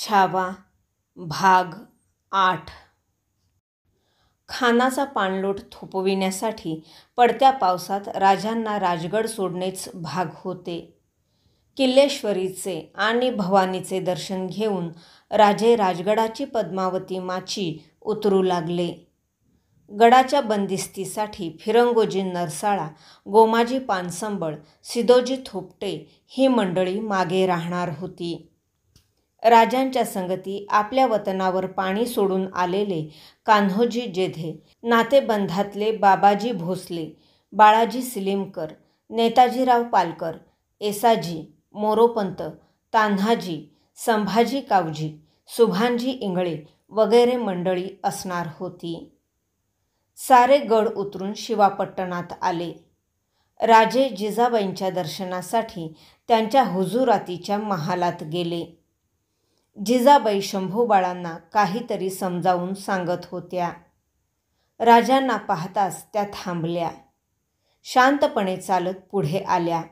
छावा भाग 8. खानाचा पाणलोट थोपविण्यासाठी पडत्या पावसात राजांना राजगड सोडणेच भाग होते. किल्लेश्वरीचे आणि भवानीचे दर्शन घेऊन राजे राजगडाची पद्मावती माची उतरू लागले. गडाच्या बंदिस्तीसाठी फिरंगोजी नरसाळा, गोमाजी पानसंबळ, सिदोजी थोपटे ही मंडळी मागे राहणार होती. राजांच्या संगती आपल्या वतनावर पाणी सोडून आलेले कान्होजी जेधे, नातेबंधातले बाबाजी भोसले, बाळाजी सिलीमकर, नेताजीराव पालकर, येसाजी, मोरोपंत, तान्हाजी, संभाजी कावजी, सुभानजी इंगळे वगैरे मंडळी असणार होती. सारे गड उतरून शिवापट्टणात आले. राजे जिजाबाईंच्या दर्शनासाठी त्यांच्या हुजुरातीच्या महालात गेले. जिजाबाई शंभूबाळांना काहीतरी समजावून सांगत होत्या. राजांना पाहताच त्या थांबल्या. शांतपणे चालत पुढे आल्या.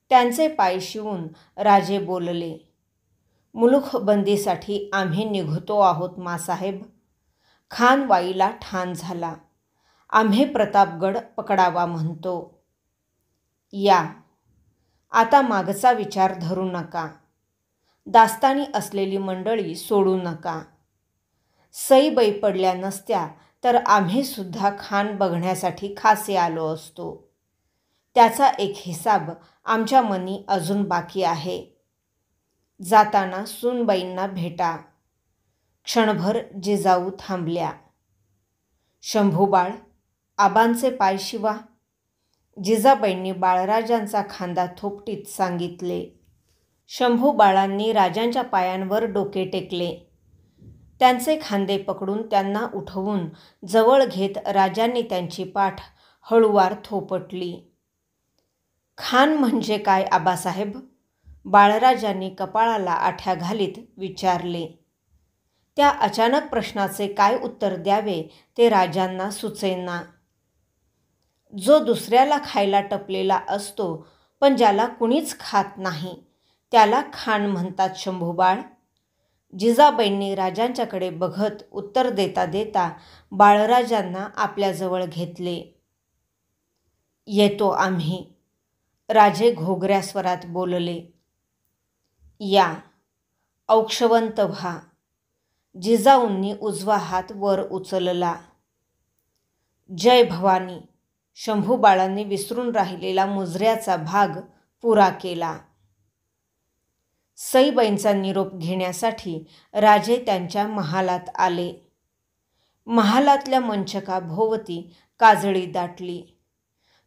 त्यांचे पाय शिवून राजे बोलले, मुलुखबंदीसाठी आम्ही निघतो आहोत मासाहेब. खान वाईला ठाण झाला. आम्ही प्रतापगड पकडावा म्हणतो. या, आता मागचा विचार धरू नका. दास्तानी असलेली मंडळी सोडू नका. सईबाई पडल्या नसत्या तर आम्ही सुद्धा खान बघण्यासाठी खासे आलो असतो. त्याचा एक हिसाब आमच्या मनी अजून बाकी आहे. जाताना सूनबाईंना भेटा. क्षणभर जिजाऊ थांबल्या. शंभूबाळ, आबांचे पाय शिवा. जिजाबाईंनी बाळराजांचा खांदा थोपटीत सांगितले. शंभूबाळांनी राजांच्या पायांवर डोके टेकले. त्यांचे खांदे पकडून त्यांना उठवून जवळ घेत राजांनी त्यांची पाठ हळूवार थोपटली. खान म्हणजे काय आबासाहेब? बाळराजांनी कपाळाला आठ्या घालीत विचारले. त्या अचानक प्रश्नाचे काय उत्तर द्यावे ते राजांना सुचेना. जो दुसऱ्याला खायला टपलेला असतो पण ज्याला कुणीच खात नाही त्याला खान म्हणतात शंभूबाळ. जिजाबाईंनी राजांच्याकडे बघत उत्तर देता देता बाळराजांना आपल्याजवळ घेतले. येतो आम्ही, राजे घोगऱ्या स्वरात बोलले. या, औक्षवंत व्हा. जिजाऊंनी उजवा हात वर उचलला. जय भवानी. शंभूबाळांनी विसरून राहिलेला मुजऱ्याचा भाग पुरा केला. सईबाईंचा निरोप घेण्यासाठी राजे त्यांच्या महालात आले. महालातल्या मंचका भोवती काजळी दाटली.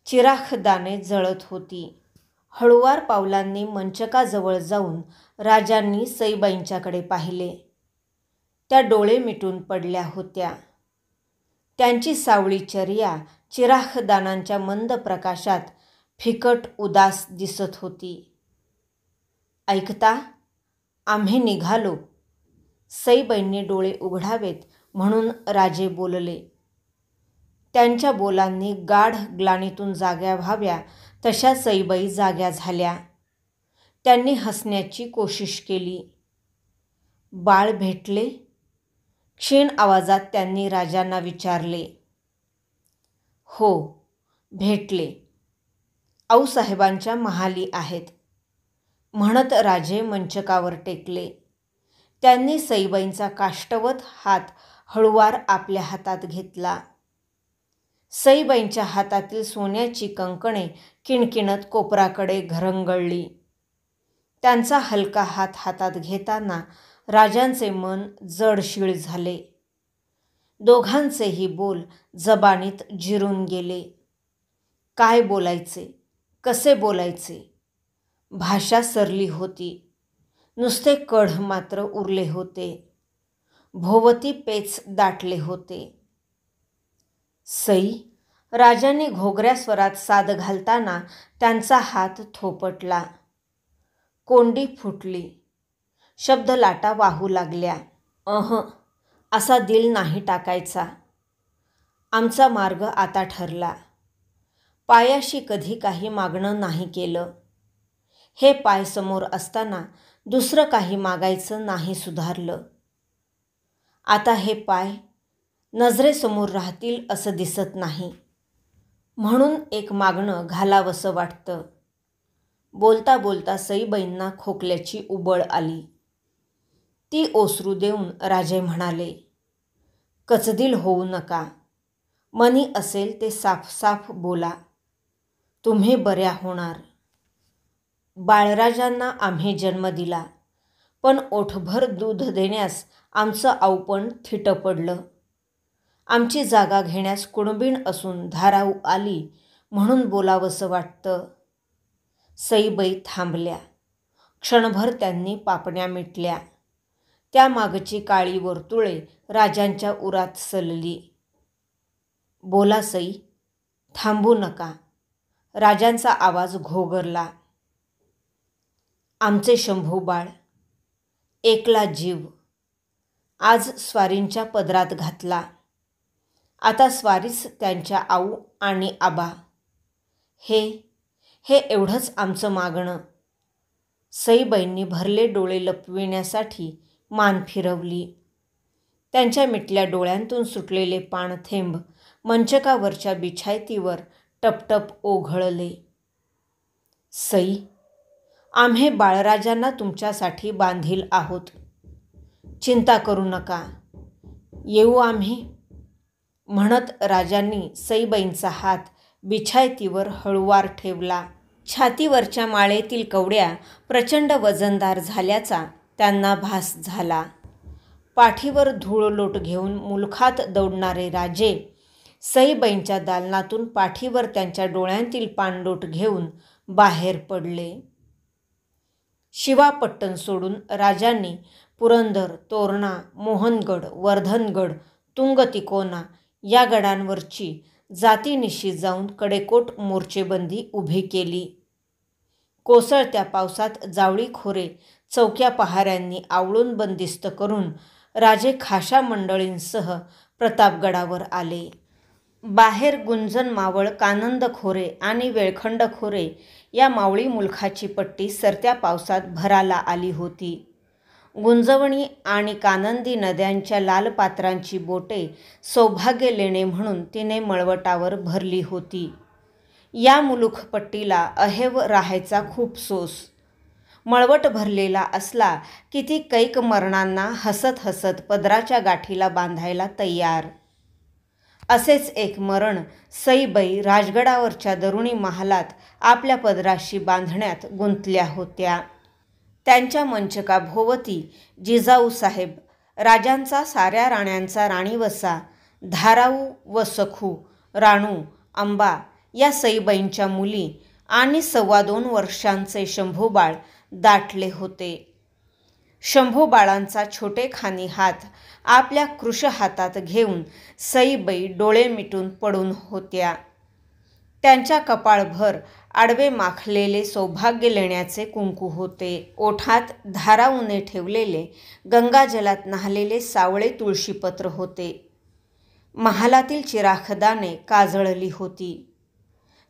चिराखदाने जळत होती. हळुवार पावलांनी मंचकाजवळ जाऊन राजांनी सईबाईंच्याकडे पाहिले. त्या डोळे मिटून पडल्या होत्या. त्यांची सावळी चर्या चिराखदानांच्या मंद प्रकाशात फिकट उदास दिसत होती. ऐकता, आम्ही निघालो. सईबाईंनी डोळे उघडावेत म्हणून राजे बोलले. त्यांच्या बोलांनी गाढ ग्लानीतून जाग्या व्हाव्या तशा सईबाई जाग्या झाल्या. त्यांनी हसण्याची कोशिश केली. बाळ भेटले? क्षीण आवाजात त्यांनी राजांना विचारले. हो, भेटले. आऊसाहेबांच्या महाली आहेत म्हणत राजे मंचकावर टेकले. त्यांनी सईबाईंचा काष्टवत हात हळुवार आपल्या हातात घेतला. सईबाईंच्या हातातील सोन्याची कंकणे किणकिणत कोपराकडे घरंगळली. त्यांचा हलका हात हातात घेताना राजांचे मन जडशीळ झाले. दोघांचेही बोल जबानीत जिरून गेले. काय बोलायचे, कसे बोलायचे? भाषा सरली होती. नुसते कढ मात्र उरले होते. भोवती पेच दाटले होते. सई, राजांनी घोगऱ्या स्वरात साद घालताना त्यांचा हात थोपटला. कोंडी फुटली. शब्दलाटा वाहू लागल्या. असा दिल नाही टाकायचा. आमचा मार्ग आता ठरला. पायाशी कधी काही मागणं नाही केलं. हे पाय समोर असताना दुसरं काही मागायचं नाही सुधारलं. आता हे पाय नजरेसमोर राहतील असं दिसत नाही, म्हणून एक मागणं घालावंसं वाटतं. बोलता बोलता सईबाईंना खोकल्याची उबळ आली. ती ओसरू देऊन राजे म्हणाले, कचदिल होऊ नका. मनी असेल ते साफ साफ बोला. तुम्ही बऱ्या होणार. बाळराजांना आम्ही जन्म दिला, पण ओठभर दूध देण्यास आमचं आवपण थिटं पडलं. आमची जागा घेण्यास कुणबीण असून धाराऊ आली म्हणून बोलावंसं वाटतं. सईबाई थांबल्या. क्षणभर त्यांनी पापण्या मिटल्या. त्यामागची काळी वर्तुळे राजांच्या उरात सलली. बोला सई, थांबू नका. राजांचा आवाज घोगरला. आमचे शंभू बाळ, एकला जीव, आज स्वारींच्या पदरात घातला. आता स्वारीच त्यांच्या आऊ आणि आबा. हे एवढंच आमचं मागणं. सईबाईंनी भरले डोळे लपविण्यासाठी मान फिरवली. त्यांच्या मिटल्या डोळ्यांतून सुटलेले पाणथेंब मंचकावरच्या बिछायतीवर टपटप ओघळले. सई, आम्ही बाळराजांना तुमच्यासाठी बांधील आहोत. चिंता करू नका. येऊ आम्ही. म्हणत राजांनी सईबाईंचा हात बिछायतीवर हळूवार ठेवला. छातीवरच्या माळेतील कवड्या प्रचंड वजनदार झाल्याचा त्यांना भास झाला. पाठीवर धूळलोट घेऊन मुलखात दौडणारे राजे सईबाईंच्या दालनातून पाठीवर त्यांच्या डोळ्यांतील पाणलोट घेऊन बाहेर पडले. शिवापट्टण सोडून राजांनी पुरंदर, तोरणा, मोहनगड, वर्धनगड, तुंगतिकोना या गडांवरची जातीनिशी जाऊन कडेकोट मोर्चेबंदी उभी केली. कोसळत्या पावसात जावळी खोरे चौक्या पहाऱ्यांनी आवळून बंदिस्त करून राजे खाशा मंडळींसह प्रतापगडावर आले. बाहेर गुंजन मावळ, कानंद खोरे आणि वेळखंड खोरे या मावळी मुलखाची पट्टी सरत्या पावसात भराला आली होती. गुंजवणी आणि कानंदी नद्यांच्या लाल पात्रांची बोटे सौभाग्य लेणे म्हणून तिने मळवटावर भरली होती. या मुलूखपट्टीला अहेव राहायचा खूप सोस. मळवट भरलेला असला की ती कैक मरणांना हसत हसत पदराच्या गाठीला बांधायला तयार. असेच एक मरण सईबाई राजगडावरच्या दरुणी महालात आपल्या पदराशी बांधण्यात गुंतल्या होत्या. त्यांच्या मंचकाभोवती जिजाऊसाहेब, राजांचा साऱ्या राण्यांचा राणीवसा, धाराऊ व सखू, राणू, अंबा या सईबाईंच्या मुली आणि 2.25 वर्षांचे शंभूबाळ दाटले होते. शंभूबाळांचा छोटेखानी हात आपल्या कृश हातात घेऊन सईबाई डोळे मिटून पडून होत्या. त्यांच्या कपाळभर आडवे माखलेले सौभाग्य लेण्याचे कुंकू होते. ओठात धाराऊने ठेवलेले गंगाजलात न्हालेले सावळे तुळशीपत्र होते. महालातील चिराखदाने काजळली होती.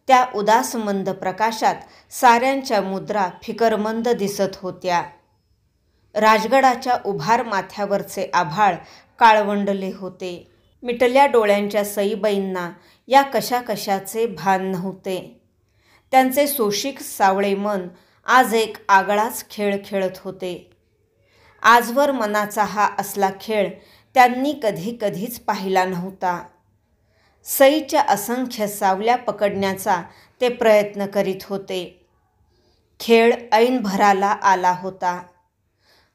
त्या उदास मंद प्रकाशात साऱ्यांच्या मुद्रा फिकरमंद दिसत होत्या. राजगडाच्या उभार माथ्यावरचे आभाळ काळवंडले होते. मिटल्या डोळ्यांच्या सईबाईंना या कशाकशाचे भान नव्हते. त्यांचे सोशिक सावळे मन आज एक आगळाच खेळ खेळत होते. आजवर मनाचा हा असला खेळ त्यांनी कधीच पाहिला नव्हता. सईच्या असंख्य सावल्या पकडण्याचा ते प्रयत्न करीत होते. खेळ ऐन भराला आला होता.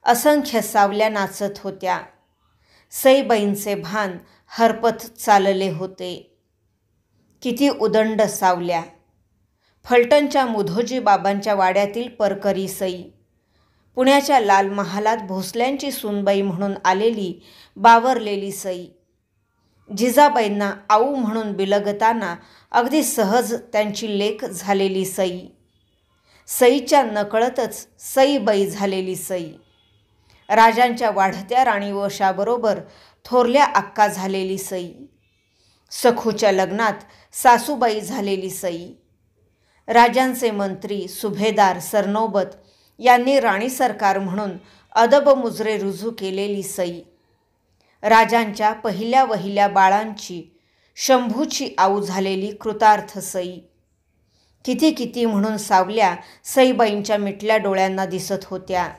असंख्य सावल्या नाचत होत्या. सईबाईंचे भान हरपत चालले होते. किती उदंड सावल्या! फलटणच्या मुधोजी बाबांच्या वाड्यातील परकरी सई, पुण्याच्या लाल महालात भोसल्यांची सूनबाई म्हणून आलेली बावरलेली सई, जिजाबाईंना आऊ म्हणून बिलगताना अगदी सहज त्यांची लेक झालेली सई, सईच्या नकळतच सईबाई झालेली सई, राजांच्या वाढत्या राणीवशाबरोबर थोरल्या अक्का झालेली सई, सखूच्या लग्नात सासूबाई झालेली सई, राजांचे मंत्री, सुभेदार, सरनौबत यांनी राणी सरकार म्हणून अदब मुजरे रुजू केलेली सई, राजांच्या पहिल्या वहिल्या बाळांची, शंभूची आऊ झालेली कृतार्थ सई, किती किती म्हणून सावल्या सईबाईंच्या मिटल्या डोळ्यांना दिसत होत्या.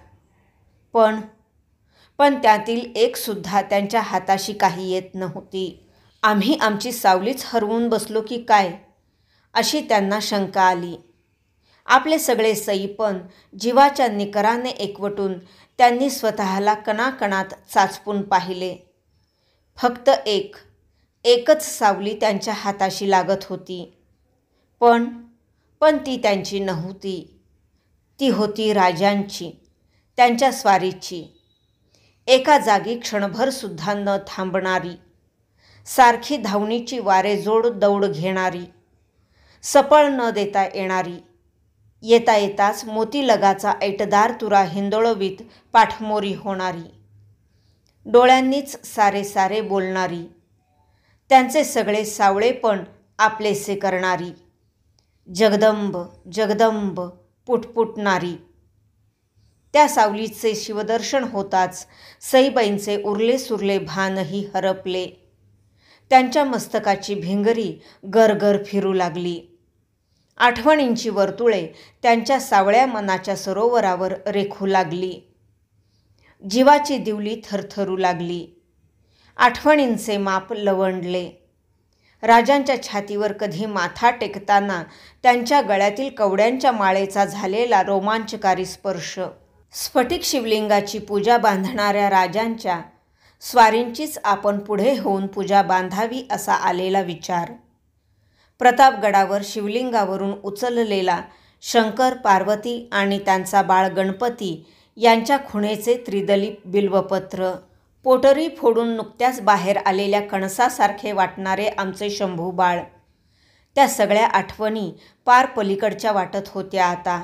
पण त्यातील एक सुद्धा त्यांच्या हाताशी काही येत नव्हती. आम्ही आमची सावलीच हरवून बसलो की काय, अशी त्यांना शंका आली. आपले सगळे सईपण जीवाच्या निकराने एकवटून त्यांनी स्वतःला कणाकणात चाचपून पाहिले. फक्त एकच सावली त्यांच्या हाताशी लागत होती. पण ती त्यांची नव्हती. ती होती राजांची, त्यांच्या स्वारीची, एका जागी क्षणभरसुद्धा न थांबणारी, सारखी धावणीची वारेजोड दौड घेणारी, सपळ न देता येणारी, येता येताच मोतीलगाचा ऐटदार तुरा हिंदोळवीत पाठमोरी होणारी, डोळ्यांनीच सारे सारे बोलणारी, त्यांचे सगळे सावळेपण आपलेसे करणारी, जगदंब जगदंब पुटपुटणारी. त्या सावलीचे शिवदर्शन होताच सईबाईंचे उरले सुरले भानही हरपले. त्यांच्या मस्तकाची भिंगरी गरगर फिरू लागली. आठवणींची वर्तुळे त्यांच्या सावळ्या मनाच्या सरोवरावर रेखू लागली. जीवाची दिवली थरथरू लागली. आठवणींचे माप लवंडले. राजांच्या छातीवर कधी माथा टेकताना त्यांच्या गळ्यातील कवड्यांच्या माळेचा झालेला रोमांचकारी स्पर्श, स्फटिक शिवलिंगाची पूजा बांधणाऱ्या राजांच्या स्वारींचीच आपण पुढे होऊन पूजा बांधावी असा आलेला विचार, प्रतापगडावर शिवलिंगावरून उचललेला शंकर, पार्वती आणि त्यांचा बाळ गणपती यांच्या खुणेचे त्रिदली बिल्वपत्र, पोटरी फोडून नुकत्याच बाहेर आलेल्या कणसासारखे वाटणारे आमचे शंभू बाळ, त्या सगळ्या आठवणी पार पलीकडच्या वाटत होत्या आता.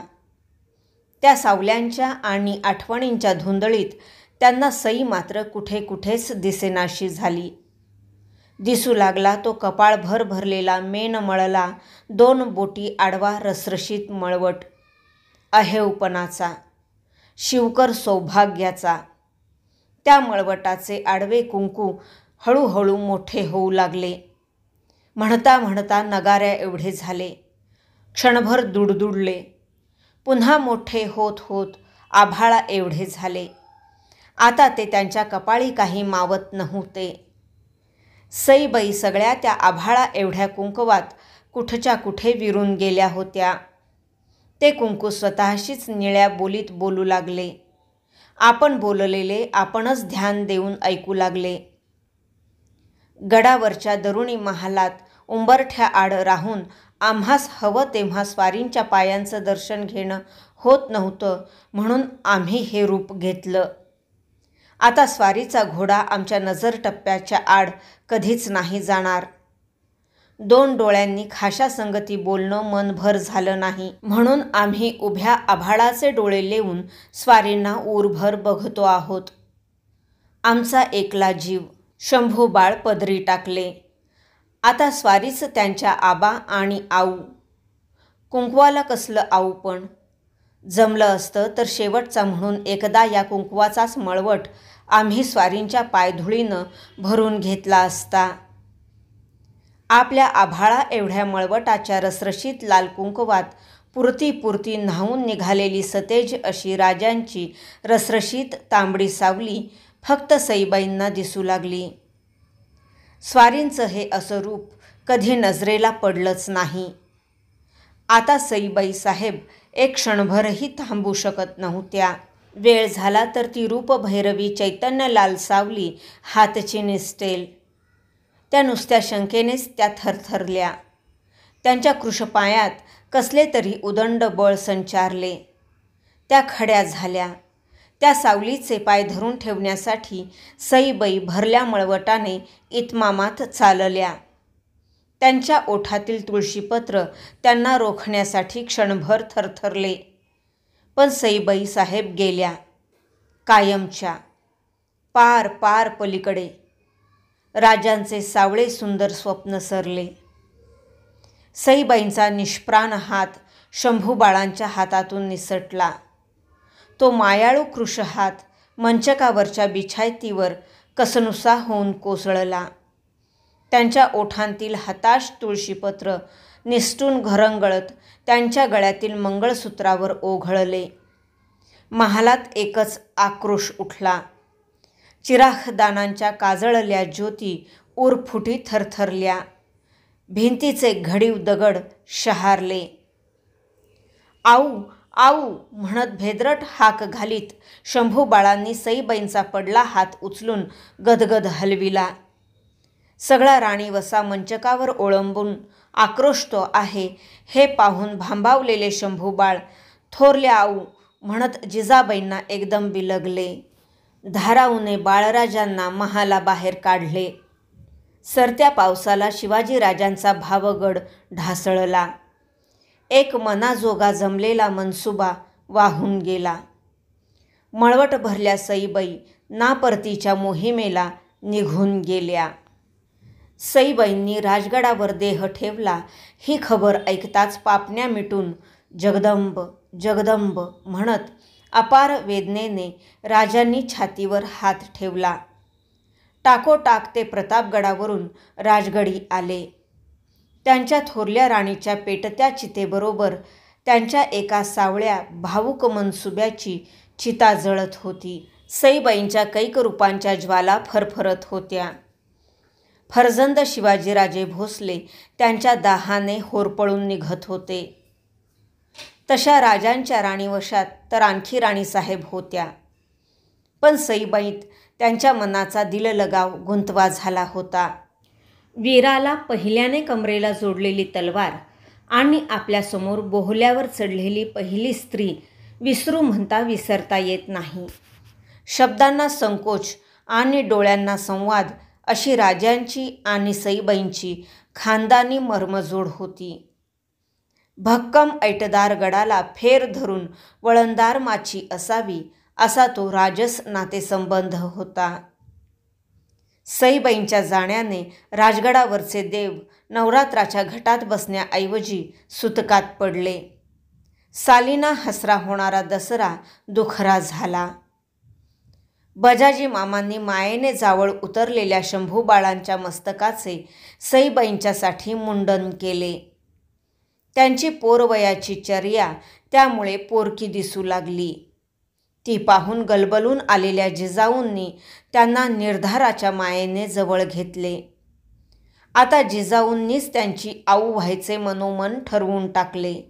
त्या सावल्यांच्या आणि आठवणींच्या धुंदळीत त्यांना सई मात्र कुठे कुठेच दिसेनाशी झाली. दिसू लागला तो कपाळभर भरलेला मेनमळला 2 बोटी आडवा रसरशीत मळवट, अहेवपणाचा, शिवकर सौभाग्याचा. त्या मळवटाचे आडवे कुंकू हळूहळू मोठे होऊ लागले. म्हणता म्हणता नगाऱ्या एवढे झाले. क्षणभर दुडदुडले. पुन्हा मोठे होत होत आभाळा एवढे झाले. आता ते त्यांच्या कपाळी काही मावत नव्हते. सईबाई सगळ्या त्या आभाळा एवढ्या कुंकवात कुठच्या कुठे विरून गेल्या होत्या. ते कुंकू स्वतःशीच निळ्या बोलीत बोलू लागले. आपण बोललेले आपणच ध्यान देऊन ऐकू लागले. गडावरच्या दरुणी महालात उंबरठ्या आड राहून आम्हास हवं तेव्हा स्वारींच्या पायांचं दर्शन घेणं होत नव्हतं म्हणून आम्ही हे रूप घेतलं. आता स्वारीचा घोडा आमच्या नजरटप्प्याच्या आड कधीच नाही जाणार. 2 डोळ्यांनी खाशासंगती बोलणं मनभर झालं नाही म्हणून आम्ही उभ्या आभाळाचे डोळे लेवून स्वारींना ऊरभर बघतो आहोत. आमचा एकला जीव, शंभू बाळ पदरी टाकले. आता स्वारीच त्यांच्या आबा आणि आऊ. कुंकवाला कसलं आऊ पण? जमलं असतं तर शेवटचा म्हणून एकदा या कुंकवाचाच मळवट आम्ही स्वारींच्या पायधुळीनं भरून घेतला असता. आपल्या आभाळा एवढ्या मळवटाच्या रसरशीत लाल कुंकवात पुरती न्हावून निघालेली सतेज अशी राजांची रसरशीत तांबडी सावली फक्त सईबाईंना दिसू लागली. स्वारींचं हे असं रूप कधी नजरेला पडलंच नाही. आता सईबाई साहेब एक क्षणभरही थांबू शकत नव्हत्या. वेळ झाला तर ती रूपभैरवी चैतन्यलाल सावली हातची निसटेल. त्या नुसत्या शंकेनेच त्या थरथरल्या. त्यांच्या कृशपायात कसले तरी उदंड बळ संचारले. त्या खड्या झाल्या. त्या सावलीचे पाय धरून ठेवण्यासाठी सईबाई भरल्या मळवटाने इतमामात चालल्या. त्यांच्या ओठातील तुळशीपत्र त्यांना रोखण्यासाठी क्षणभर थरथरले. पण सईबाई साहेब गेल्या कायमच्या. पार पार पलीकडे राजांचे सावळे सुंदर स्वप्न सरले. सईबाईंचा निष्प्राण हात शंभू बाळांच्या हातातून निसटला. तो मायाळू कृशहात मंचकावरच्या बिछायतीवर कसनुसा होऊन कोसळला. त्यांच्या ओठांतील हताश तुळशीपत्र निसटून घरंगळत त्यांच्या गळ्यातील मंगळसूत्रावर ओघळले. महालात एकच आक्रोश उठला. चिरागदानांच्या काजळल्या ज्योती उरफुटी थरथरल्या. भिंतीचे घडीव दगड शहारले. आऊ आऊ म्हणत भेदरट हाक घालीत शंभूबाळांनी सईबाईंचा पडला हात उचलून गदगद हलविला. सगळा राणीवसा मंचकावर ओळंबून आक्रोशतो आहे हे पाहून भांबावलेले शंभूबाळ थोरल्या आऊ म्हणत जिजाबाईंना एकदम बिलगले. धाराऊने बाळराजांना महालाबाहेर काढले. सरत्या पावसाला शिवाजीराजांचा भावगड ढासळला. एक मनाजोगा जमलेला मनसुबा वाहून गेला. मळवट भरल्या सईबाई नापरतीच्या मोहिमेला निघून गेल्या. सईबाईंनी राजगडावर देह ठेवला ही खबर ऐकताच पापण्या मिटून जगदंब जगदंब म्हणत अपार वेदनेने राजांनी छातीवर हात ठेवला. टाकोटाक ते प्रतापगडावरून राजगडी आले. त्यांच्या थोरल्या राणीच्या पेटत्या चितेबरोबर त्यांच्या एका सावळ्या भावुक मनसुब्याची चिता जळत होती. सईबाईंच्या कैक रूपांच्या ज्वाला फरफरत होत्या. फर्जंद शिवाजीराजे भोसले त्यांच्या दाहाने होरपळून निघत होते. तशा राजांच्या राणीवशात तर आणखी राणीसाहेब होत्या. पण सईबाईत त्यांच्या मनाचा दिललगाव गुंतवा झाला होता. वीराला पहिल्याने कमरेला जोडलेली तलवार आणि आपल्यासमोर बोहल्यावर चढलेली पहिली स्त्री विसरू म्हणता विसरता येत नाही. शब्दांना संकोच आणि डोळ्यांना संवाद अशी राजांची आणि सईबाईंची खानदानी मर्मजोड होती. भक्कम ऐटदार गडाला फेर धरून वळणदार माची असावी असा तो राजस नातेसंबंध होता. सईबाईंच्या जाण्याने राजगडावरचे देव नवरात्राच्या घटात बसण्याऐवजी सुतकात पडले. सालीना हसरा होणारा दसरा दुखरा झाला. बजाजी मामांनी मायेने जावळ उतरलेल्या शंभूबाळांच्या मस्तकाचे सईबाईंच्यासाठी मुंडन केले. त्यांची पोरवयाची चर्या त्यामुळे पोरकी दिसू लागली. ती पाहून गलबलून आलेल्या जिजाऊंनी त्यांना निर्धाराच्या मायेने जवळ घेतले. आता जिजाऊंनीच त्यांची आऊ व्हायचे मनोमन ठरवून टाकले.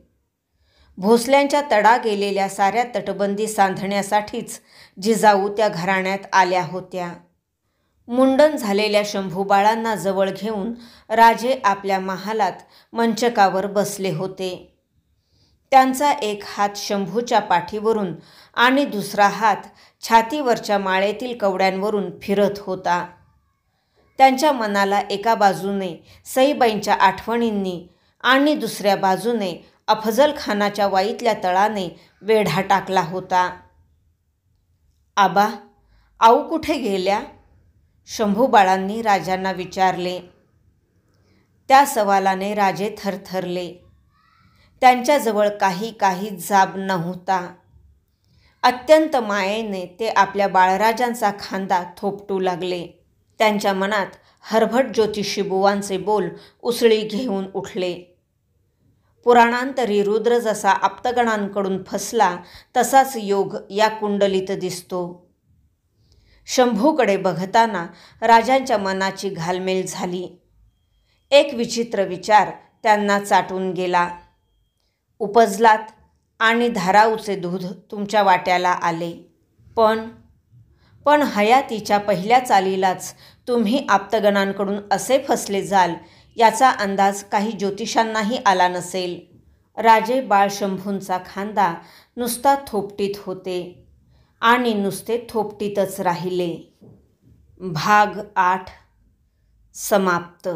भोसल्यांच्या तडा गेलेल्या साऱ्या तटबंदी सांधण्यासाठीच जिजाऊ त्या घराण्यात आल्या होत्या. मुंडन झालेल्या शंभूबाळांना जवळ घेऊन राजे आपल्या महालात मंचकावर बसले होते. त्यांचा एक हात शंभूच्या पाठीवरून आणि दुसरा हात छातीवरच्या माळेतील कवड्यांवरून फिरत होता. त्यांच्या मनाला एका बाजूने सईबाईंच्या आठवणींनी आणि दुसऱ्या बाजूने अफजल खानाच्या वाईतल्या तळाने वेढा टाकला होता. आबा, आऊ कुठे गेल्या? शंभूबाळांनी राजांना विचारले. त्या सवालाने राजे थरथरले. त्यांच्याजवळ काही जाब नव्हता. अत्यंत मायेने ते आपल्या बाळराजांचा खांदा थोपटू लागले. त्यांच्या मनात हरभट ज्योतिषीबुवांचे बोल उसळी घेऊन उठले. पुराणांतरी रुद्र जसा आप्तगणांकडून फसला तसाच योग या कुंडलीत दिसतो. शंभूकडे बघताना राजांच्या मनाची घालमेल झाली. एक विचित्र विचार त्यांना चाटून गेला. उपजलात आणि धाराऊचे दूध तुमच्या वाट्याला आले. पण हयातीच्या पहिल्या चालीलाच तुम्ही आप्तगणांकडून असे फसले जाल याचा अंदाज काही ज्योतिषांनाही आला नसेल. राजे बाळ शंभूंचा खांदा नुसता थोपटीत होते आणि नुसते थोपटीतच राहिले. भाग 8 समाप्त.